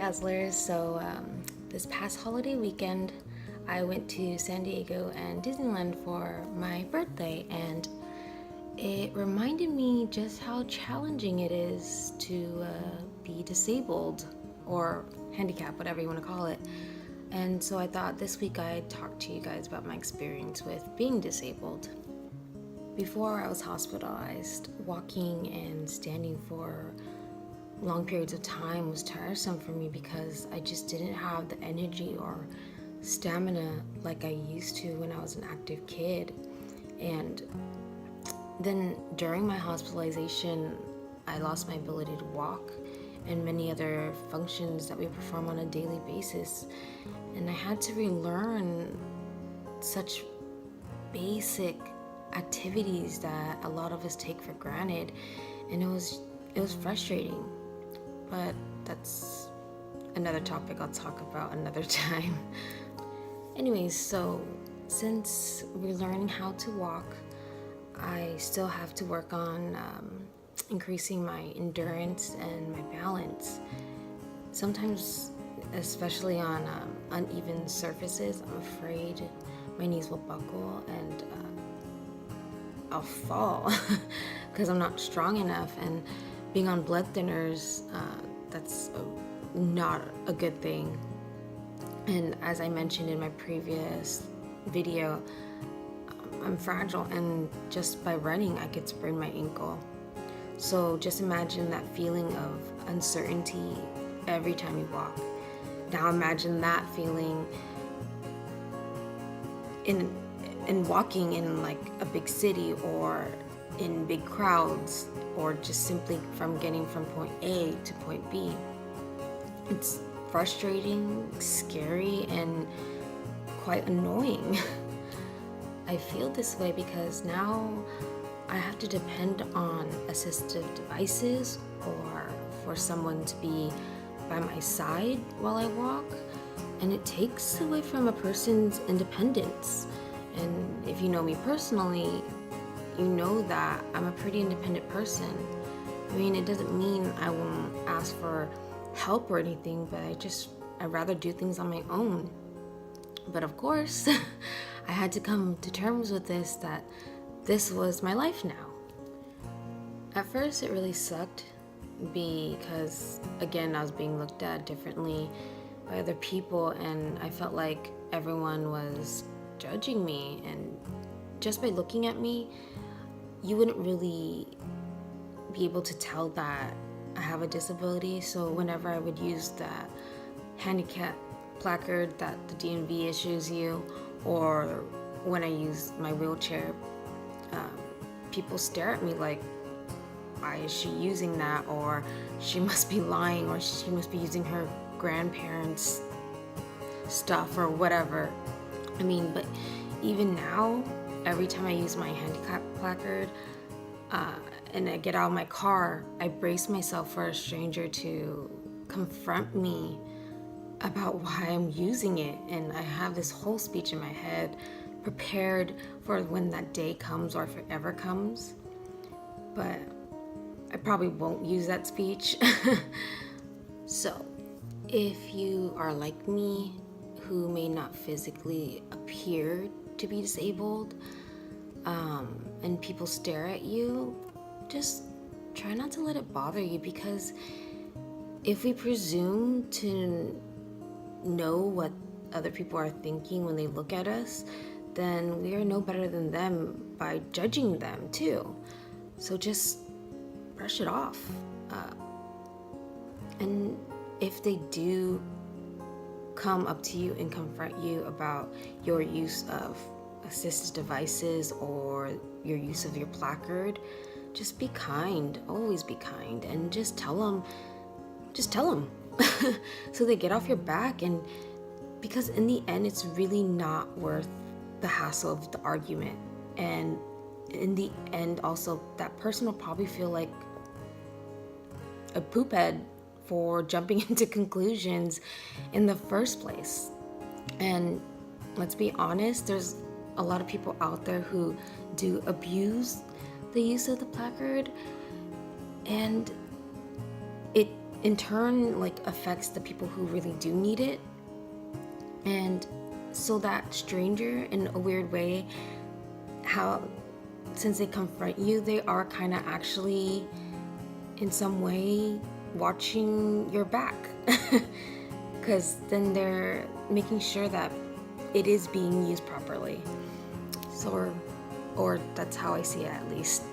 Dazzlers. This past holiday weekend, I went to San Diego and Disneyland for my birthday, and it reminded me just how challenging it is to be disabled or handicapped, whatever you want to call it. And so I thought this week I'd talk to you guys about my experience with being disabled. Before I was hospitalized, walking and standing for long periods of time was tiresome for me because I just didn't have the energy or stamina like I used to when I was an active kid. And then during my hospitalization, I lost my ability to walk and many other functions that we perform on a daily basis. And I had to relearn such basic activities that a lot of us take for granted, and it was frustrating. But that's another topic I'll talk about another time. Anyways, so since we're learning how to walk, I still have to work on increasing my endurance and my balance. Sometimes, especially on uneven surfaces, I'm afraid my knees will buckle and I'll fall because I'm not strong enough. And being on blood thinners, that's not a good thing. And as I mentioned in my previous video, I'm fragile, and just by running I could sprain my ankle. So just imagine that feeling of uncertainty every time you walk. Now imagine that feeling in walking in like a big city or in big crowds, or just simply from getting from point A to point B. It's frustrating, scary, and quite annoying. I feel this way because now I have to depend on assistive devices or for someone to be by my side while I walk, and it takes away from a person's independence. And if you know me personally, you know that I'm a pretty independent person. I mean, it doesn't mean I won't ask for help or anything, but I'd rather do things on my own. But of course, I had to come to terms with this, that this was my life now. At first, it really sucked because, again, I was being looked at differently by other people, and I felt like everyone was judging me. And just by looking at me, you wouldn't really be able to tell that I have a disability. So whenever I would use that handicap placard that the DMV issues you, or when I use my wheelchair, people stare at me like, why is she using that? Or she must be lying, or she must be using her grandparents' stuff or whatever. I mean, but even now, every time I use my handicap placard and I get out of my car, I brace myself for a stranger to confront me about why I'm using it. And I have this whole speech in my head prepared for when that day comes, or if it ever comes. But I probably won't use that speech. So, if you are like me, who may not physically appear to be disabled, and people stare at you, just try not to let it bother you, because if we presume to know what other people are thinking when they look at us, then we are no better than them by judging them too. So just brush it off. And if they do come up to you and confront you about your use of assistive devices or your use of your placard, just be kind. Always be kind, and just tell them so they get off your back. And because in the end, it's really not worth the hassle of the argument. And in the end, also, that person will probably feel like a poop head for jumping into conclusions in the first place. And let's be honest, there's a lot of people out there who do abuse the use of the placard, and it in turn like affects the people who really do need it. And so that stranger, in a weird way, how since they confront you, they are kind of actually in some way watching your back, because then they're making sure that it is being used properly. So, or that's how I see it, at least.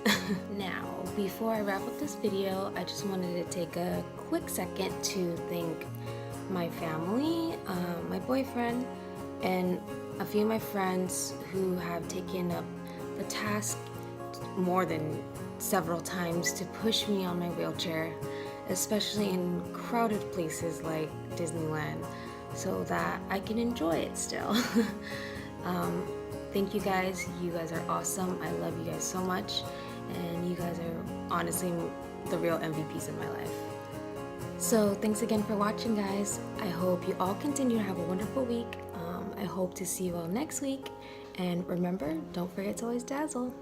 Now, before I wrap up this video, I just wanted to take a quick second to thank my family, my boyfriend, and a few of my friends who have taken up the task more than several times to push me on my wheelchair, especially in crowded places like Disneyland, so that I can enjoy it still. Thank you guys. You guys are awesome. I love you guys so much, and you guys are honestly the real MVPs of my life. So thanks again for watching, guys. I hope you all continue to have a wonderful week. I hope to see you all next week, and remember, don't forget to always dazzle.